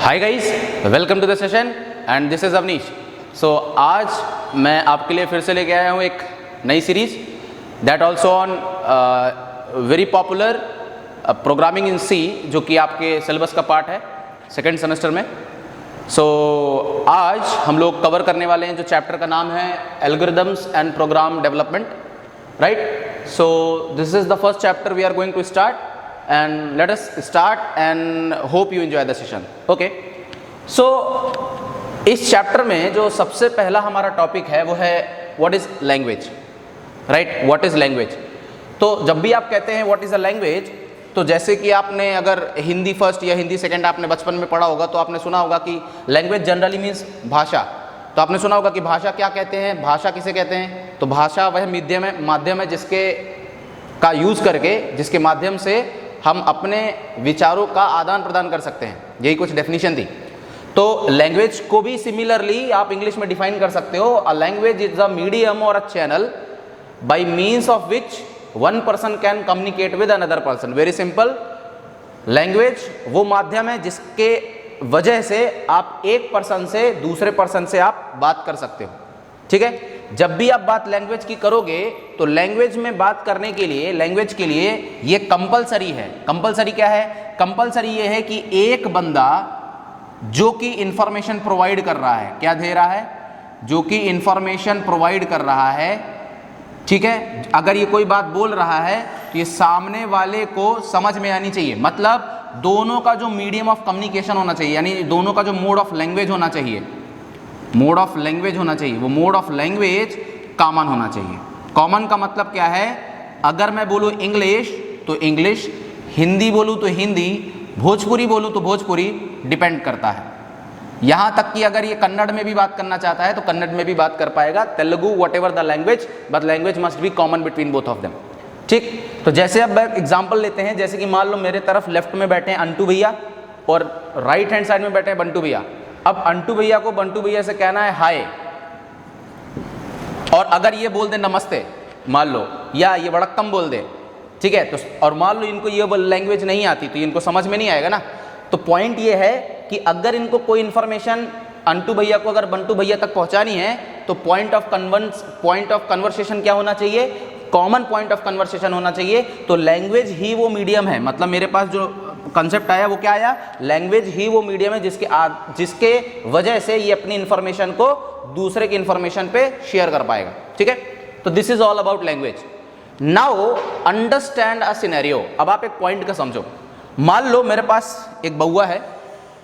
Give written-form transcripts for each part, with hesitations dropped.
Hi guys, welcome to the session and this is Avneesh. So आज मैं आपके लिए फिर से लेके आया हूँ एक नई series that also on very popular programming in C, जो कि आपके सिलेबस का पार्ट है सेकेंड सेमेस्टर में। सो आज हम लोग कवर करने वाले हैं जो चैप्टर का नाम है algorithms and program development, right. So this is the first chapter we are going to start and let us start and hope you enjoy the session. Okay, so इस चैप्टर में जो सबसे पहला हमारा टॉपिक है वो है what is language, right? What is language? तो जब भी आप कहते हैं what is a language, तो जैसे कि आपने अगर हिंदी फर्स्ट या हिंदी सेकंड आपने बचपन में पढ़ा होगा तो आपने सुना होगा कि लैंग्वेज जनरली मीन्स भाषा। तो आपने सुना होगा कि भाषा क्या कहते हैं, भाषा किसे कहते हैं। तो भाषा वह माध्यम है जिसके का यूज़ करके, जिसके माध्यम से हम अपने विचारों का आदान प्रदान कर सकते हैं। यही कुछ डेफिनेशन थी। तो लैंग्वेज को भी सिमिलरली आप इंग्लिश में डिफाइन कर सकते हो। A language is a medium और a channel by means of which one person can communicate with another person. Very simple, language वो माध्यम है जिसके वजह से आप एक पर्सन से दूसरे पर्सन से आप बात कर सकते हो। ठीक है, जब भी आप बात लैंग्वेज की करोगे तो लैंग्वेज में बात करने के लिए, लैंग्वेज के लिए ये कंपलसरी है। कंपलसरी क्या है? कंपलसरी ये है कि एक बंदा जो कि इंफॉर्मेशन प्रोवाइड कर रहा है, क्या दे रहा है? जो कि इंफॉर्मेशन प्रोवाइड कर रहा है। ठीक है, अगर ये कोई बात बोल रहा है तो ये सामने वाले को समझ में आनी चाहिए। मतलब दोनों का जो मीडियम ऑफ कम्युनिकेशन होना चाहिए, यानी दोनों का जो मोड ऑफ लैंग्वेज होना चाहिए, मोड ऑफ लैंग्वेज होना चाहिए, वो मोड ऑफ लैंग्वेज कॉमन होना चाहिए। कॉमन का मतलब क्या है? अगर मैं बोलूँ इंग्लिश तो इंग्लिश, हिंदी बोलूँ तो हिंदी, भोजपुरी बोलूँ तो भोजपुरी, डिपेंड करता है। यहाँ तक कि अगर ये कन्नड़ में भी बात करना चाहता है तो कन्नड़ में भी बात कर पाएगा, Telugu, what ever the language, but language must be common between both of them. ठीक, तो जैसे अब एग्जाम्पल लेते हैं, जैसे कि मान लो मेरे तरफ लेफ्ट में बैठे हैं अंटू भैया और राइट हैंड साइड में बैठे हैं बंटू भैया। अब अंटू भैया को बंटू भैया से कहना है हाय, और अगर ये बोल दे नमस्ते मान लो, या ये वड़क्कम बोल दे, ठीक है, तो और मान लो इनको ये लैंग्वेज नहीं आती तो इनको समझ में नहीं आएगा ना। तो पॉइंट ये है कि अगर इनको कोई इन्फॉर्मेशन अंटू भैया को अगर बंटू भैया तक पहुंचानी है तो पॉइंट ऑफ कन्वर्सेशन क्या होना चाहिए? कॉमन पॉइंट ऑफ कन्वर्सेशन होना चाहिए। तो लैंग्वेज ही वो मीडियम है। मतलब मेरे पास जो कंसेप्ट आया वो क्या आया? लैंग्वेज ही वो मीडियम है जिसके वजह से ये अपनी इंफॉर्मेशन को दूसरे की इंफॉर्मेशन पे शेयर कर पाएगा। ठीक है, तो this is all about language. Now understand a scenario. अब आप एक पॉइंट का समझो। मान लो मेरे पास एक बउआ है।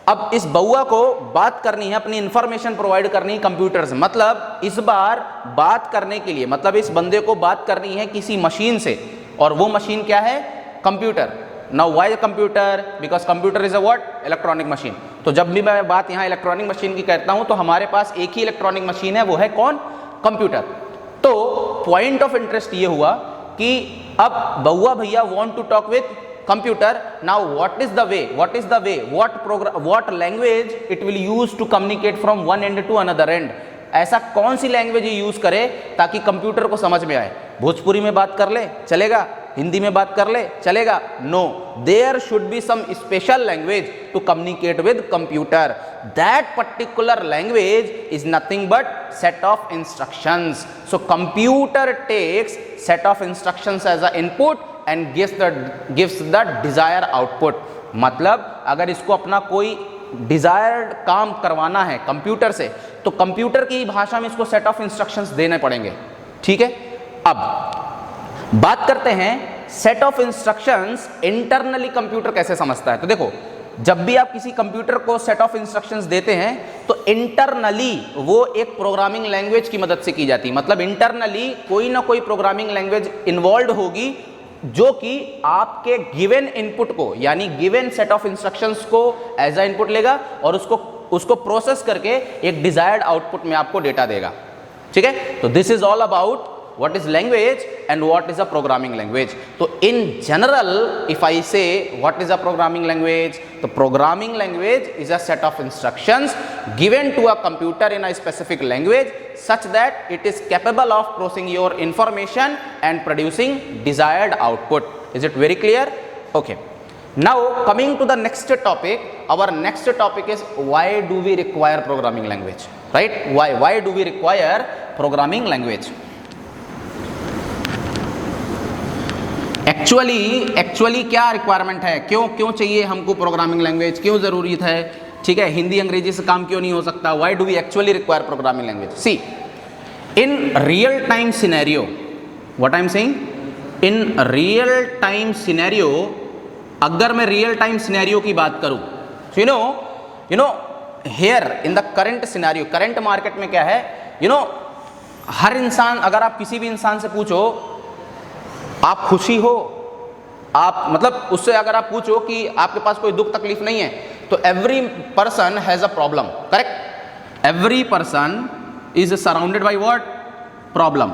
अब इस बउआ को बात करनी है, अपनी इंफॉर्मेशन प्रोवाइड करनी है कंप्यूटर से। मतलब इस बार बात करने के लिए, मतलब इस बंदे को बात करनी है किसी मशीन से, और वो मशीन क्या है? Computer. Now why computer? Because computer is a what? Electronic machine. तो जब भी मैं बात यहाँ इलेक्ट्रॉनिक मशीन की करता हूँ तो हमारे पास एक ही इलेक्ट्रॉनिक मशीन है, वो है कौन? कंप्यूटर। तो पॉइंट ऑफ इंटरेस्ट ये हुआ कि अब बउआ भैया want to talk with computer. Now what is the way, what language it will use to communicate from one end to another end? ऐसा कौन सी लैंग्वेज यूज करे ताकि कंप्यूटर को समझ में आए? भोजपुरी में बात कर ले चलेगा, हिंदी में बात कर ले चलेगा? No, there should be some special language to communicate with computer. That particular language is nothing but set of instructions. So computer takes set of instructions as a input and gives the desired output। मतलब अगर इसको अपना कोई desired काम करवाना है computer से तो कंप्यूटर की भाषा में इसको सेट ऑफ इंस्ट्रक्शंस देने पड़ेंगे। ठीक है, अब बात करते हैं set of instructions internally computer कैसे समझता है। तो देखो, जब भी आप किसी कंप्यूटर को सेट ऑफ इंस्ट्रक्शंस देते हैं तो इंटरनली वो एक प्रोग्रामिंग लैंग्वेज की मदद से की जाती है। मतलब इंटरनली कोई ना कोई प्रोग्रामिंग लैंग्वेज इन्वॉल्व होगी जो कि आपके गिवन इनपुट को, यानी गिवन सेट ऑफ इंस्ट्रक्शंस को एज अ इनपुट लेगा और उसको प्रोसेस करके एक डिजायर्ड आउटपुट में आपको डेटा देगा। ठीक है, तो this is all about what is language and what is a programming language. So in general, if I say what is a programming language, the programming language is a set of instructions given to a computer in a specific language such that it is capable of processing your information and producing desired output. Is it very clear? Okay. Now coming to the next topic, our next topic is why do we require programming language, right? Why do we require programming language? Actually क्या requirement है, क्यों चाहिए हमको programming language, क्यों जरूरी है, ठीक है, हिंदी अंग्रेजी से काम क्यों नहीं हो सकता, why do we actually require programming language? See, in real time scenario, what I am saying, in real time scenario, अगर मैं रियल टाइम सिनेरियो की बात करूं, you know here in the current scenario, current market में क्या है, हर इंसान, अगर आप किसी भी इंसान से पूछो आप खुशी हो, आप मतलब उससे अगर आप पूछो कि आपके पास कोई दुख तकलीफ नहीं है, तो every person has a problem, correct? Every person is surrounded by what? Problem.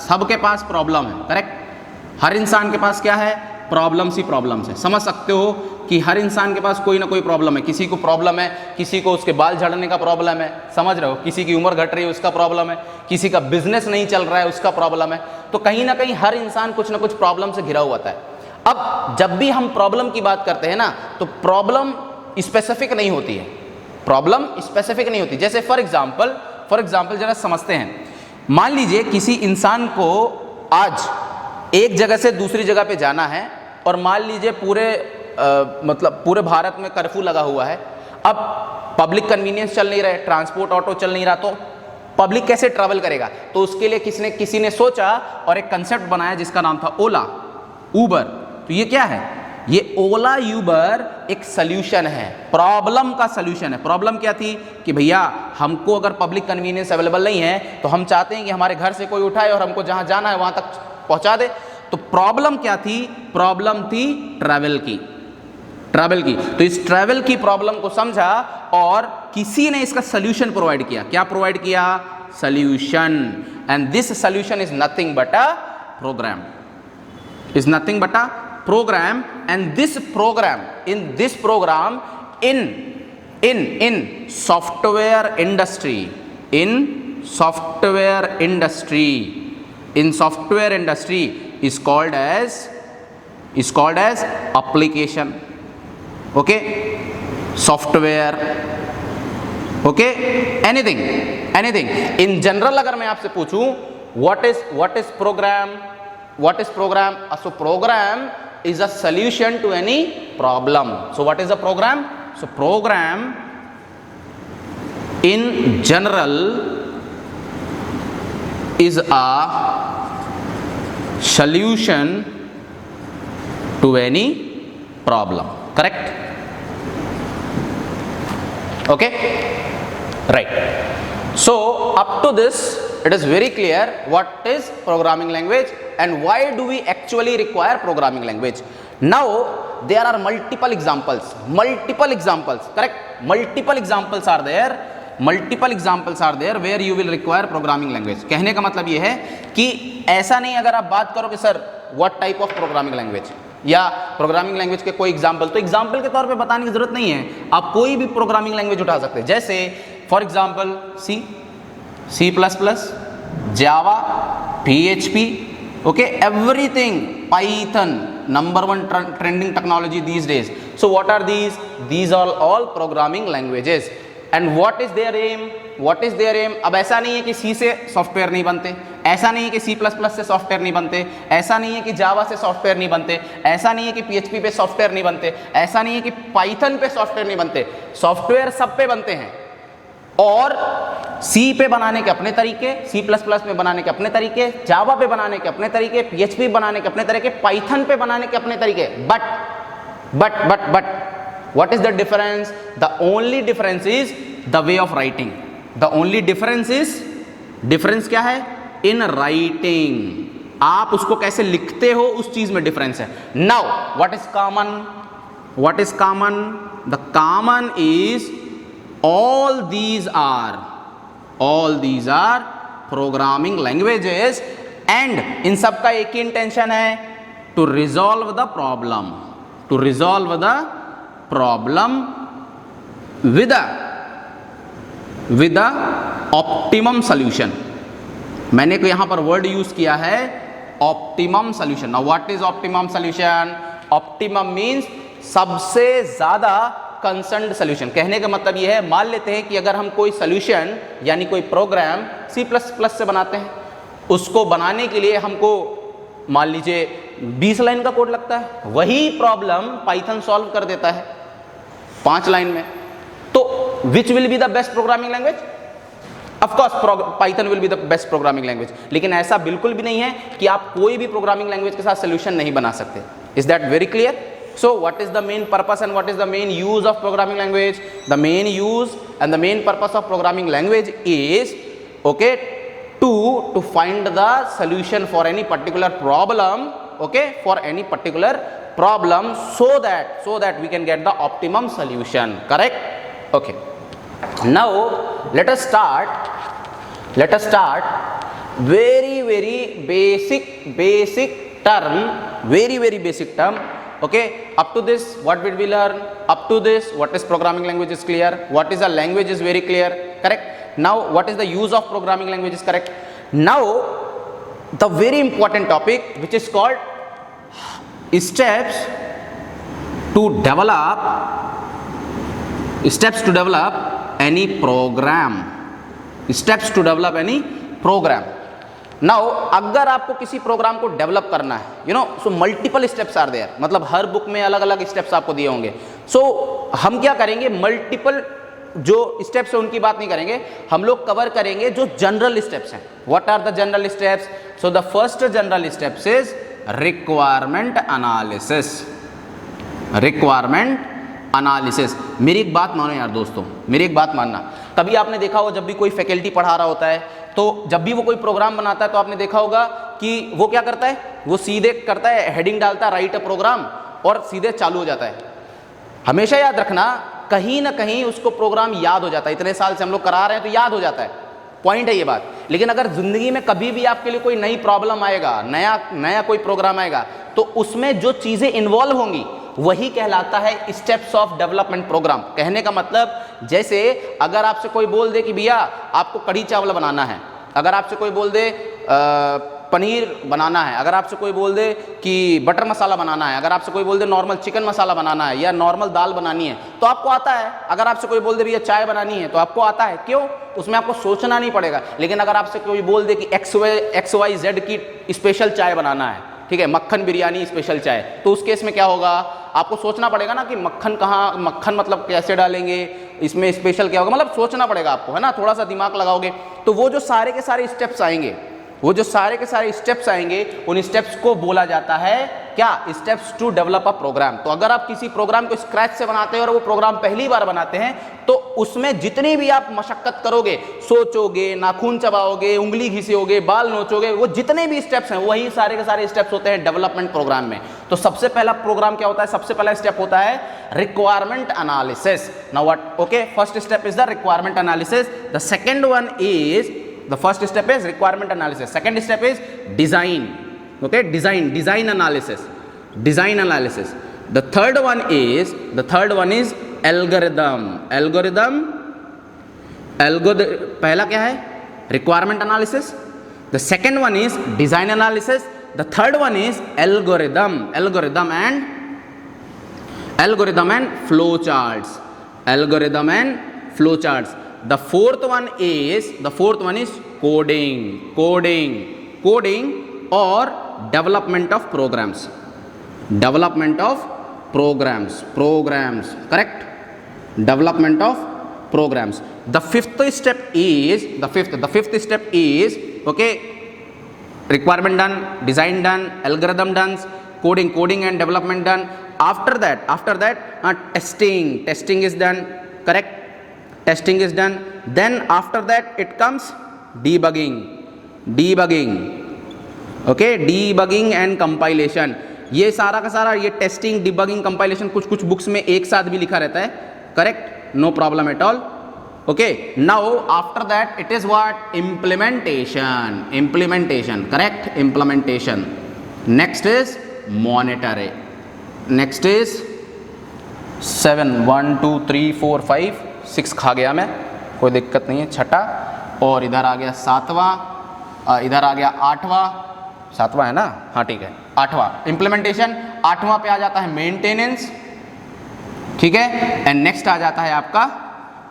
सबके पास प्रॉब्लम है, करेक्ट? हर इंसान के पास क्या है? प्रॉब्लम्स ही प्रॉब्लम्स है। समझ सकते हो कि हर इंसान के पास कोई ना कोई प्रॉब्लम है, किसी को प्रॉब्लम है, किसी को उसके बाल झड़ने का प्रॉब्लम है, समझ रहे हो, किसी की उम्र घट रही है उसका प्रॉब्लम है, किसी का बिजनेस नहीं चल रहा है उसका प्रॉब्लम है। तो कहीं ना कहीं हर इंसान कुछ ना कुछ प्रॉब्लम से घिरा हुआ है। अब जब भी हम प्रॉब्लम की बात करते हैं ना, तो प्रॉब्लम स्पेसिफिक नहीं होती है, प्रॉब्लम स्पेसिफिक नहीं होती। जैसे फॉर एग्जाम्पल जरा समझते हैं, मान लीजिए किसी इंसान को आज एक जगह से दूसरी जगह पे जाना है, और मान लीजिए पूरे भारत में कर्फ्यू लगा हुआ है। अब पब्लिक कन्वीनियंस चल नहीं रहे, ट्रांसपोर्ट ऑटो चल नहीं रहा, तो पब्लिक कैसे ट्रैवल करेगा? तो उसके लिए किसी ने सोचा और एक कंसेप्ट बनाया जिसका नाम था ओला, उबर। तो ये क्या है? ये ओला यूबर एक सल्यूशन है, प्रॉब्लम का सल्यूशन है। प्रॉब्लम क्या थी कि भैया हमको अगर पब्लिक कन्वीनियंस अवेलेबल नहीं है, तो हम चाहते हैं कि हमारे घर से कोई उठाए और हमको जहां जाना है वहां तक पहुंचा दे। तो प्रॉब्लम क्या थी? प्रॉब्लम थी ट्रैवल की। तो इस ट्रैवल की प्रॉब्लम को समझा और किसी ने इसका सॉल्यूशन प्रोवाइड किया। क्या प्रोवाइड किया? Solution. And this solution is nothing but a program, and this program in software industry is called as application, okay, software, okay, anything in general। अगर मैं आपसे पूछूं what is program, so program is a solution to any problem। so what is a program? So program in general is a solution to any problem, correct? Okay, right. So up to this it is very clear what is programming language and why do we actually require programming language. Now there are multiple examples, correct? multiple examples are there where you will require programming language। कहने का मतलब ये है कि ऐसा नहीं, अगर आप बात करो कि sir what type of programming language या प्रोग्रामिंग लैंग्वेज के कोई एग्जांपल, तो एग्जांपल के तौर पे बताने की जरूरत नहीं है, आप कोई भी प्रोग्रामिंग लैंग्वेज उठा सकते हैं। जैसे for example C++, Java, PHP, okay, everything, Python, number 1 trending technology these days. So what are these are all programming languages. And what is their aim? अब ऐसा नहीं है कि C से सॉफ्टवेयर नहीं बनते, ऐसा नहीं है कि C++ से सॉफ्टवेयर नहीं बनते, ऐसा नहीं है कि जावा से सॉफ्टवेयर नहीं बनते, ऐसा नहीं है कि PHP पे सॉफ्टवेयर नहीं बनते, ऐसा नहीं है कि पाइथन पे सॉफ्टवेयर नहीं बनते। सॉफ्टवेयर सब पे बनते हैं, और C पे बनाने के अपने तरीके, C++ में बनाने के अपने तरीके, जावा पे बनाने के अपने तरीके, PHP बनाने के अपने तरीके, पाइथन पे बनाने के अपने तरीके। But what is the difference? The only difference is the way of writing. The only difference क्या है? In writing, आप उसको कैसे लिखते हो उस चीज में डिफरेंस है। Now what is common? The common is all these are programming languages, and इन सब का एक ही इंटेंशन है, to resolve the problem with a optimum solution। मैंने यहां पर वर्ड यूज किया है optimum solution. Now what is optimum solution? Optimum means सबसे ज्यादा कंसर्न्ड सोल्यूशन। कहने का मतलब ये है, मान लेते हैं कि अगर हम कोई सोल्यूशन यानी कोई प्रोग्राम C++ से बनाते हैं, उसको बनाने के लिए हमको मान लीजिए 20 लाइन का कोड लगता है, वही प्रॉब्लम पाइथन सॉल्व कर देता है 5 लाइन में। तो which will be the best programming language? Of course Python will be the best programming language. लेकिन ऐसा बिल्कुल भी नहीं है कि आप कोई भी प्रोग्रामिंग लैंग्वेज के साथ सोल्यूशन नहीं बना सकते। Is that very clear? So what is the main purpose and what is the main use of programming language? The main use and the main purpose of programming language is, okay, to find the solution for any particular problem, okay, for any particular problem, so that we can get the optimum solution, correct? Okay, now let us start very basic term, very basic term. Okay, up to this what did we learn? Up to this what is programming language is clear, what is a language is very clear, correct? Now what is the use of programming language is correct. Now the very important topic which is called steps to develop any program, steps to develop any program. Now अगर आपको किसी program को develop करना है, you know, so multiple steps are there, मतलब हर book में अलग अलग स्टेप्स आपको दिए होंगे। सो हम क्या करेंगे, मल्टीपल जो स्टेप्स है उनकी बात नहीं करेंगे, हम लोग कवर करेंगे जो जनरल स्टेप्स हैं। What are the general steps? So the first general steps is requirement analysis. Requirement analysis. मेरी एक बात मानो यार दोस्तों, मेरी एक बात मानना, कभी आपने देखा हो जब भी कोई फैकल्टी पढ़ा रहा होता है तो जब भी वो कोई प्रोग्राम बनाता है तो आपने देखा होगा कि वो क्या करता है, वो सीधे करता है, हेडिंग डालता है, राइट अ प्रोग्राम, और सीधे चालू हो जाता है। हमेशा याद रखना, कहीं ना कहीं उसको प्रोग्राम याद हो जाता है। इतने साल से हम लोग करा रहे हैं तो याद हो जाता है, पॉइंट है ये बात। लेकिन अगर जिंदगी में कभी भी आपके लिए कोई नई प्रॉब्लम आएगा, नया कोई प्रोग्राम आएगा, तो उसमें जो चीजें इन्वॉल्व होंगी वही कहलाता है स्टेप्स ऑफ डेवलपमेंट प्रोग्राम। कहने का मतलब, जैसे अगर आपसे कोई बोल दे कि भैया आपको कढ़ी चावल बनाना है, अगर आपसे कोई बोल दे पनीर बनाना है, अगर आपसे कोई बोल दे कि बटर मसाला बनाना है, अगर आपसे कोई बोल दे नॉर्मल चिकन मसाला बनाना है या नॉर्मल दाल बनानी है, तो आपको आता है। अगर आपसे कोई बोल दे भैया चाय बनानी है, तो आपको आता है। क्यों? उसमें आपको सोचना नहीं पड़ेगा। लेकिन अगर आपसे कोई बोल दे कि XYZ की स्पेशल चाय बनाना है, ठीक है, मक्खन बिरयानी स्पेशल चाय, तो उस केस में क्या होगा, आपको सोचना पड़ेगा ना कि मक्खन कहाँ, मक्खन मतलब कैसे डालेंगे, इसमें स्पेशल क्या होगा, मतलब सोचना पड़ेगा आपको, है ना, थोड़ा सा दिमाग लगाओगे। तो वो जो सारे के सारे स्टेप्स आएंगे, वो जो सारे के सारे स्टेप्स आएंगे, उन स्टेप्स को बोला जाता है क्या, steps to develop a program. तो अगर आप किसी प्रोग्राम को स्क्रैच से बनाते हैं और वो प्रोग्राम पहली बार बनाते हैं, तो उसमें जितनी भी आप मशक्कत करोगे, सोचोगे, नाखून चबाओगे, उंगली घिसियोगे, बाल नोचोगे, वो जितने भी स्टेप्स हैं वही सारे के सारे स्टेप्स होते हैं डेवलपमेंट प्रोग्राम में। तो सबसे पहला प्रोग्राम क्या होता है, सबसे पहला स्टेप होता है requirement analysis. Now what, okay, first step is the requirement analysis, the second one is, the first step is requirement analysis, second step is design, okay, design analysis, the third one is algorithm, पहला क्या है, requirement analysis, the second one is design analysis, the third one is algorithm and flow charts, the fourth one is coding or development of programs, correct, development of programs. The fifth step is okay, requirement done, design done, algorithm done, coding and development done. After that testing is done, correct, testing is done. Then after that it comes debugging, okay, debugging and compilation. ये सारा का सारा, ये testing, debugging, compilation कुछ books में एक साथ भी लिखा रहता है, correct, no problem at all, okay. Now after that it is what, implementation, correct, implementation. Next is monitoring, next is 7, 1 2 3 4 5 6 खा गया मैं, कोई दिक्कत नहीं है, छठा, और इधर आ गया 7वां, इधर आ गया 8वां, 7वां है ना, हाँ ठीक है, 8वां इम्प्लीमेंटेशन। 8वां पे आ जाता है मेंटेनेंस, ठीक है। एंड नेक्स्ट आ जाता है आपका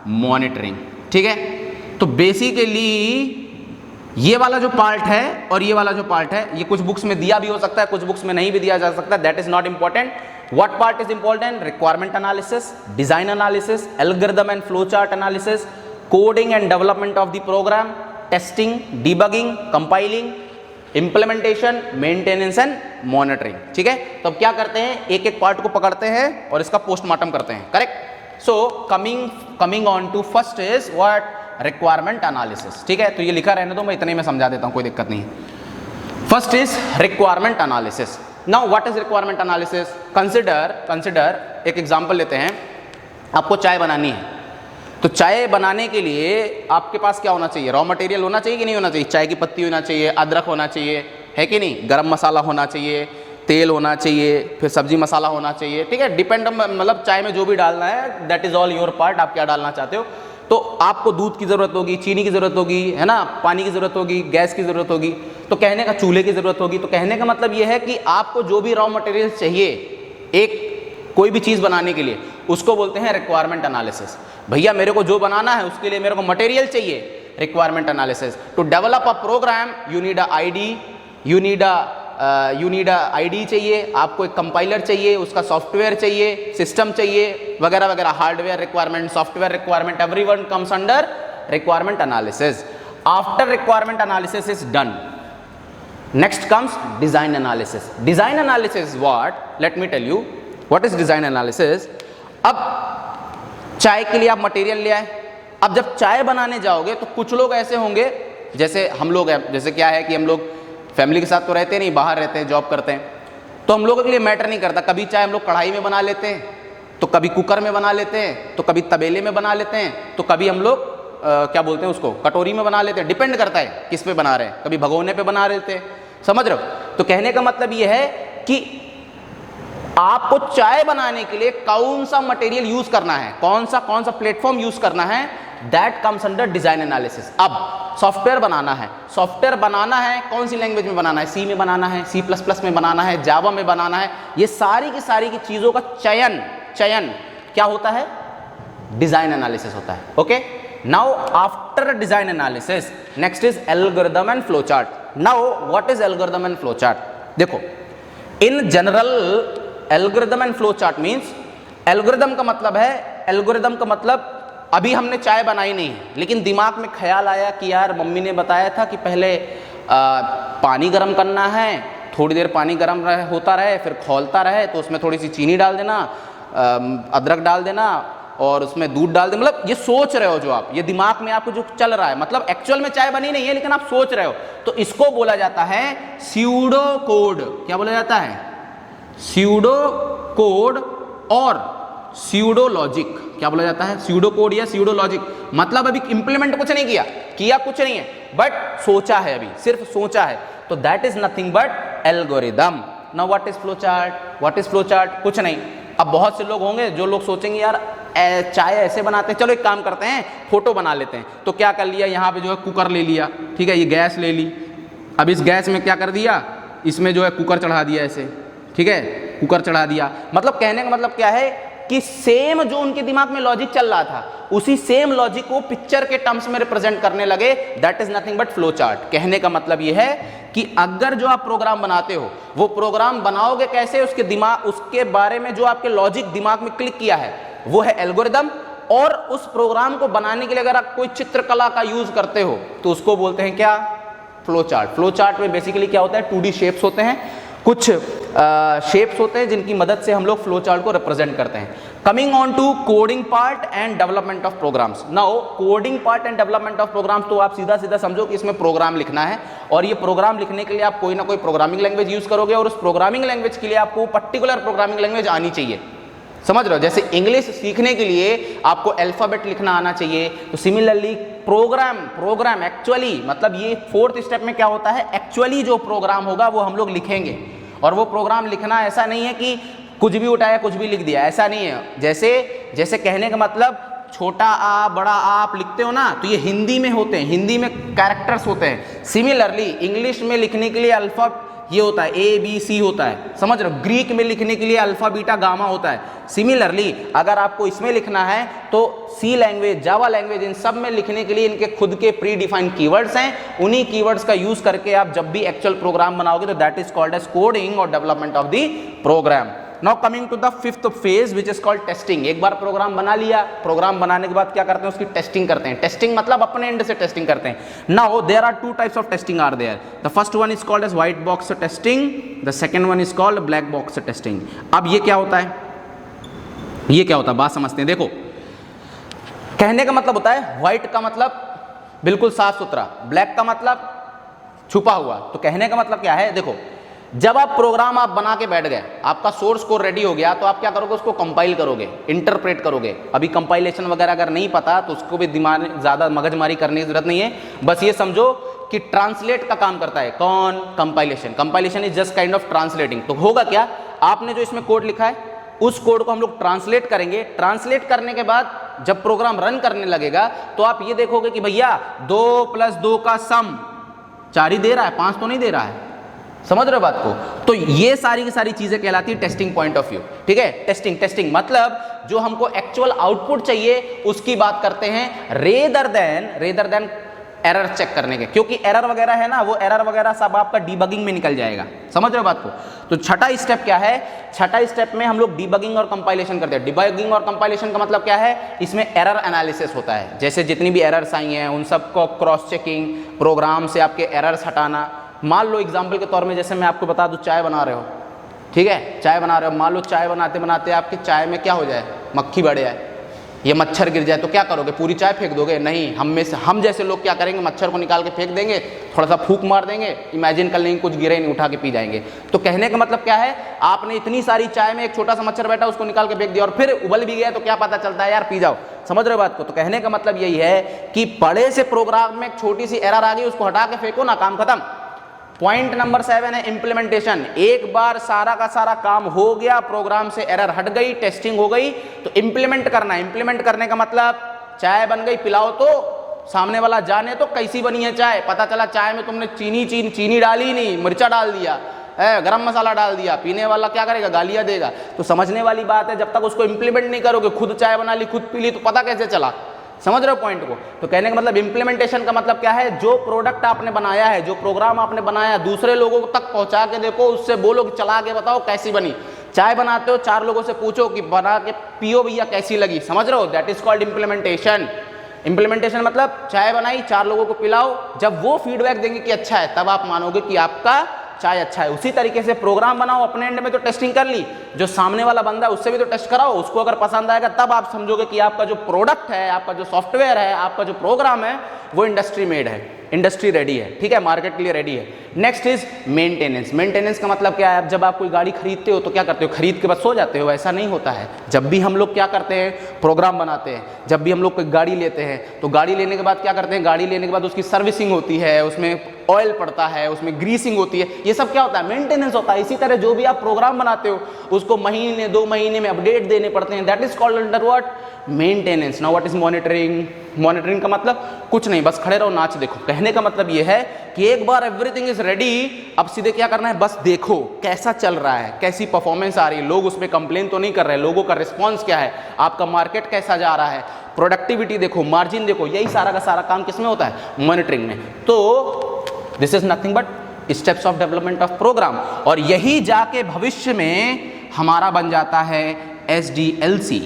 मॉनिटरिंग, ठीक है। तो बेसिकली ये वाला जो पार्ट है और ये वाला जो पार्ट है, ये कुछ बुक्स में दिया भी हो सकता है, कुछ बुक्स में नहीं भी दिया जा सकता, that is not important. What part is important? Requirement analysis, design analysis, algorithm and flow chart analysis, coding and development of the program, testing, debugging, compiling, implementation, maintenance and monitoring, ठीक है। तो अब क्या करते हैं, एक एक पार्ट को पकड़ते हैं और इसका पोस्टमार्टम करते हैं, correct. So coming on to first is what? Requirement analysis, ठीक है। तो ये लिखा रहने दो, मैं इतने में समझा देता हूं, कोई दिक्कत नहीं है। First is requirement analysis. Now what is requirement analysis? Consider एक एग्जांपल लेते हैं, आपको चाय बनानी है। तो चाय बनाने के लिए आपके पास क्या होना चाहिए? रॉ मटेरियल होना चाहिए कि नहीं होना चाहिए? चाय की पत्ती होना चाहिए, अदरक होना चाहिए, है कि नहीं? गरम मसाला होना चाहिए, तेल होना चाहिए, फिर सब्जी मसाला होना चाहिए, ठीक है। डिपेंड, मतलब चाय में जो भी डालना है, that is all your part, आप क्या डालना चाहते हो। तो आपको दूध की ज़रूरत होगी, चीनी की ज़रूरत होगी, है ना, पानी की ज़रूरत होगी, गैस की ज़रूरत होगी, तो कहने का चूल्हे की ज़रूरत होगी। तो कहने का मतलब ये है कि आपको जो भी रॉ मटेरियल चाहिए एक कोई भी चीज़ बनाने के लिए, उसको बोलते हैं रिक्वायरमेंट एनालिसिस। भैया मेरे को जो बनाना है उसके लिए मेरे को मटेरियल चाहिए, requirement analysis. To develop a program you need a idea, you need a idea चाहिए, आपको एक कंपाइलर चाहिए, उसका सॉफ्टवेयर चाहिए, सिस्टम चाहिए, वगैरह वगैरह, hardware requirement, software requirement, everyone comes under requirement analysis. After requirement analysis is done, next comes design analysis. Design analysis what? Let me tell you what is design analysis. अब चाय के लिए आप material ले आए, अब जब चाय बनाने जाओगे तो कुछ लोग ऐसे होंगे, जैसे हम लोग हैं, जैसे क्या है कि हम लोग फैमिली के साथ तो रहते नहीं, बाहर रहते हैं, जॉब करते हैं, तो हम लोगों के लिए मैटर नहीं करता। कभी चाय हम लोग कढ़ाई में बना लेते हैं, तो कभी कुकर में बना लेते हैं, तो कभी तबेले में बना लेते हैं, तो कभी हम लोग क्या बोलते हैं उसको, कटोरी में बना लेते हैं। डिपेंड करता है किस पे बना रहे हैं, कभी भगोने पे बना लेते हैं, समझ रहे हो। तो कहने का मतलब ये है कि आपको चाय बनाने के लिए कौन सा मटेरियल यूज करना है, कौन सा प्लेटफॉर्म यूज करना है, that comes under design analysis. अब सॉफ्टवेयर बनाना है, कौन सी लैंग्वेज में बनाना है? सी में बनाना है, C++ में बनाना है, जावा में बनाना है, ये सारी की चीजों का चयन क्या होता है? डिजाइन एनालिसिस होता है। Okay, now after design analysis next is algorithm and flow chart. Now what is algorithm and flow chart? देखो, in general algorithm and flow chart means, algorithm का मतलब अभी हमने चाय बनाई नहीं है, लेकिन दिमाग में ख्याल आया कि यार मम्मी ने बताया था कि पहले पानी गर्म करना है, थोड़ी देर पानी गर्म होता रहे, फिर खौलता रहे, तो उसमें थोड़ी सी चीनी डाल देना, अदरक डाल देना और उसमें दूध डाल देना। मतलब ये सोच रहे हो जो आप, ये दिमाग में आपको जो चल रहा है, मतलब एक्चुअल में चाय बनी नहीं है लेकिन आप सोच रहे हो, तो इसको बोला जाता है स्यूडो कोड। क्या बोला जाता है? स्यूडो कोड और स्यूडो लॉजिक। क्या बोला जाता है? स्यूडो कोड या स्यूडो लॉजिक। मतलब अभी इंप्लीमेंट कुछ नहीं किया कुछ नहीं है, बट सोचा है, अभी सिर्फ सोचा है, तो that is nothing but algorithm. Now what is flow chart? कुछ नहीं। अब बहुत से लोग होंगे जो लोग सोचेंगे यार चाय ऐसे बनाते हैं, चलो एक काम करते हैं, फोटो बना लेते हैं। तो क्या कर लिया, यहाँ पे जो है कुकर ले लिया, ठीक है, ये गैस ले ली, अब इस गैस में क्या कर दिया, इसमें जो है कुकर चढ़ा दिया ऐसे, ठीक है, कुकर चढ़ा दिया। मतलब कहने का मतलब क्या है कि सेम जो उनके दिमाग में लॉजिक चल रहा था, उसी सेम लॉजिक को पिक्चर के टर्म्स में रिप्रेजेंट करने लगे, that is nothing but flow chart. कहने का मतलब यह है कि अगर जो आप प्रोग्राम बनाते हो, वो प्रोग्राम बनाओगे कैसे, उसके बारे में जो आपके लॉजिक दिमाग में क्लिक किया है वो है एल्गोरिथम। और उस प्रोग्राम को बनाने के लिए अगर आप कोई चित्रकला का यूज करते हो तो उसको बोलते हैं क्या? Flow chart. फ्लो चार्ट में बेसिकली क्या होता है, 2D शेप्स होते हैं, कुछ शेप्स होते हैं जिनकी मदद से हम लोग फ्लो चार्ट को रिप्रेजेंट करते हैं। Coming on to coding part and development of programs. Now coding part and development of programs, तो आप सीधा समझो कि इसमें प्रोग्राम लिखना है, और ये प्रोग्राम लिखने के लिए आप कोई ना कोई प्रोग्रामिंग लैंग्वेज यूज करोगे, और उस प्रोग्रामिंग लैंग्वेज के लिए आपको पर्टिकुलर प्रोग्रामिंग लैंग्वेज आनी चाहिए। समझ रहे हो? जैसे इंग्लिश सीखने के लिए आपको अल्फाबेट लिखना आना चाहिए, तो सिमिलरली प्रोग्राम एक्चुअली, मतलब ये 4th स्टेप में क्या होता है, एक्चुअली जो प्रोग्राम होगा वो हम लोग लिखेंगे। और वो प्रोग्राम लिखना ऐसा नहीं है कि कुछ भी उठाया कुछ भी लिख दिया, ऐसा नहीं है। जैसे कहने का मतलब छोटा आ बड़ा आ आप लिखते हो ना, तो ये हिंदी में होते हैं, हिंदी में कैरेक्टर्स होते हैं। सिमिलरली इंग्लिश में लिखने के लिए ये होता है ABC होता है, समझ रहे हो। ग्रीक में लिखने के लिए अल्फा बीटा गामा होता है। सिमिलरली अगर आपको इसमें लिखना है तो सी लैंग्वेज, जावा लैंग्वेज, इन सब में लिखने के लिए इनके खुद के प्री डिफाइंड कीवर्ड्स हैं। उन्हीं कीवर्ड्स का यूज करके आप जब भी एक्चुअल प्रोग्राम बनाओगे तो that is called as coding और development of the program. Now coming to the fifth phase which is called testing. एक बार प्रोग्राम बना लिया, प्रोग्राम बनाने के बाद क्या करते हैं, उसकी टेस्टिंग करते हैं। टेस्टिंग मतलब अपने एंड से टेस्टिंग करते हैं। Now there are two types of testing are there. The first one is called as white box testing, the second one is called black box testing. अब ये क्या होता है, ये क्या होता है, बात समझते हैं। देखो, कहने का मतलब होता है व्हाइट का मतलब बिल्कुल साफ सुथरा, ब्लैक का मतलब छुपा हुआ। तो कहने का मतलब क्या है, देखो जब आप प्रोग्राम आप बना के बैठ गए, आपका सोर्स कोड रेडी हो गया, तो आप क्या करोगे, उसको कंपाइल करोगे, इंटरप्रेट करोगे। अभी कंपाइलेशन वगैरह अगर नहीं पता तो उसको भी दिमाग ज़्यादा मगजमारी करने की जरूरत नहीं है। बस ये समझो कि ट्रांसलेट का काम करता है कौन, compilation. Compilation is just kind of translating. तो होगा क्या, आपने जो इसमें कोड लिखा है उस कोड को हम लोग ट्रांसलेट करेंगे। ट्रांसलेट करने के बाद जब प्रोग्राम रन करने लगेगा तो आप ये देखोगे कि भैया 2 + 2 का सम 4 ही दे रहा है, 5 तो नहीं दे रहा है। समझ रहे हो बात को। तो ये सारी की सारी चीजें कहलाती है टेस्टिंग पॉइंट ऑफ व्यू। ठीक है, टेस्टिंग मतलब जो हमको एक्चुअल आउटपुट चाहिए उसकी बात करते हैं, रेदर देन एरर चेक करने के। क्योंकि एरर वगैरह है ना, वो एरर वगैरह सब आपका डीबगिंग में निकल जाएगा। समझ रहे हो बात को। तो छठा स्टेप क्या है, छठा स्टेप में हम लोग डीबगिंग और कंपाइलेशन करते हैं। डीबगिंग और कंपाइलेशन का मतलब क्या है, इसमें एरर एनालिसिस होता है। जैसे जितनी भी एरर्स आई हैं उन सबको क्रॉस चेकिंग, प्रोग्राम से आपके एरर्स हटाना। मान लो एग्जाम्पल के तौर में, जैसे मैं आपको बता दूं, चाय बना रहे हो, ठीक है, चाय बना रहे हो। मान लो चाय बनाते बनाते आपकी चाय में क्या हो जाए, मक्खी बढ़ जाए, ये मच्छर गिर जाए, तो क्या करोगे, पूरी चाय फेंक दोगे? नहीं, हम जैसे लोग क्या करेंगे, मच्छर को निकाल के फेंक देंगे, थोड़ा सा फूंक मार देंगे, इमेजिन कर लेंगे कुछ गिरे नहीं, उठा के पी जाएंगे। तो कहने का मतलब क्या है, आपने इतनी सारी चाय में एक छोटा सा मच्छर बैठा, उसको निकाल के फेंक दिया, और फिर उबल भी गया तो क्या पता चलता है, यार पी जाओ। समझ रहे हो बात को। तो कहने का मतलब यही है कि बड़े से प्रोग्राम में एक छोटी सी एरर आ गई, उसको हटा के फेंको ना, काम खत्म। पॉइंट नंबर 7 है इंप्लीमेंटेशन। एक बार सारा का सारा काम हो गया, प्रोग्राम से एरर हट गई, टेस्टिंग हो गई, तो इंप्लीमेंट करना है। इंप्लीमेंट करने का मतलब चाय बन गई, पिलाओ तो सामने वाला जाने तो कैसी बनी है चाय। पता चला चाय में तुमने चीनी डाली नहीं, मिर्चा डाल दिया, गरम मसाला डाल दिया, पीने वाला क्या करेगा, गालियां देगा। तो समझने वाली बात है, जब तक उसको इंप्लीमेंट नहीं करोगे, खुद चाय बना ली, खुद पी ली, तो पता कैसे चला। समझ रहे हो पॉइंट को। तो कहने का मतलब इंप्लीमेंटेशन का मतलब क्या है, जो प्रोडक्ट आपने बनाया है, जो प्रोग्राम आपने बनाया, दूसरे लोगों तक पहुंचा के देखो, उससे बोलो कि चला के बताओ कैसी बनी। चाय बनाते हो, 4 लोगों से पूछो कि बना के पियो भैया कैसी लगी। समझ रहे हो, that is called implementation. Implementation मतलब चाय बनाई, 4 लोगों को पिलाओ, जब वो फीडबैक देंगे कि अच्छा है, तब आप मानोगे कि आपका चाय अच्छा है। उसी तरीके से प्रोग्राम बनाओ, अपने एंड में तो टेस्टिंग कर ली, जो सामने वाला बंदा है उससे भी तो टेस्ट कराओ, उसको अगर पसंद आएगा तब आप समझोगे कि आपका जो प्रोडक्ट है, आपका जो सॉफ्टवेयर है, आपका जो प्रोग्राम है वो इंडस्ट्री मेड है, इंडस्ट्री रेडी है। ठीक है, मार्केट के लिए रेडी है। Next is maintenance. मेंटेनेंस का मतलब क्या है, जब आप कोई गाड़ी खरीदते हो तो क्या करते हो, खरीद के बस सो जाते हो, ऐसा नहीं होता है। जब भी हम लोग क्या करते हैं, प्रोग्राम बनाते हैं, जब भी हम लोग कोई गाड़ी लेते हैं तो गाड़ी लेने के बाद क्या करते हैं, गाड़ी लेने के बाद उसकी सर्विसिंग होती है, उसमें ऑयल पड़ता है, उसमें ग्रीसिंग होती है, ये सब क्या होता है, मेंटेनेंस होता है। इसी तरह जो भी आप प्रोग्राम बनाते हो उसको महीने 2 महीने में अपडेट देने पड़ते हैं, that is called under what, maintenance. Now what is monitoring. Monitoring का मतलब कुछ नहीं, बस खड़े रहो, नाच देखो। कहने का मतलब ये है कि एक बार एवरीथिंग इज रेडी, अब सीधे क्या करना है, बस देखो कैसा चल रहा है, कैसी परफॉर्मेंस आ रही है, लोग उसमें कंप्लेन तो नहीं कर रहे, लोगों का रिस्पॉन्स क्या है, आपका मार्केट कैसा जा रहा है, प्रोडक्टिविटी देखो, मार्जिन देखो। यही सारा का सारा काम किसमें होता है, मॉनिटरिंग में। तो this is nothing but steps of development of program. और यही जाके भविष्य में हमारा बन जाता है SDLC,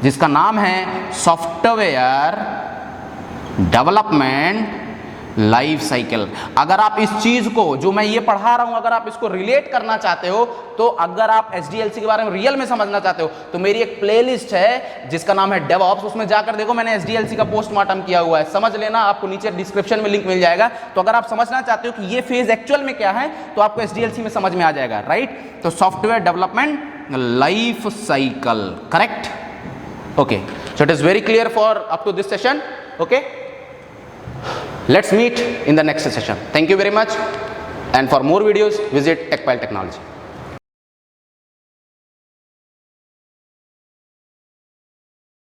जिसका नाम है सॉफ्टवेयर डेवलपमेंट लाइफ साइकिल। अगर आप इस चीज को, जो मैं ये पढ़ा रहा हूं, अगर आप इसको रिलेट करना चाहते हो, तो अगर आप SDLC के बारे में रियल में समझना चाहते हो, तो मेरी एक प्लेलिस्ट है जिसका नाम है डेवऑप्स, उसमें जाकर देखो, मैंने SDLC का पोस्टमार्टम किया हुआ है, समझ लेना, आपको नीचे डिस्क्रिप्शन में लिंक मिल जाएगा। तो अगर आप समझना चाहते हो कि ये फेज एक्चुअल में क्या है, तो आपको SDLC में समझ में आ जाएगा, राइट। तो software development life cycle, correct, okay, so it is very clear for up to this session. Okay, let's meet in the next session. Thank you very much, and for more videos visit TechPile Technology.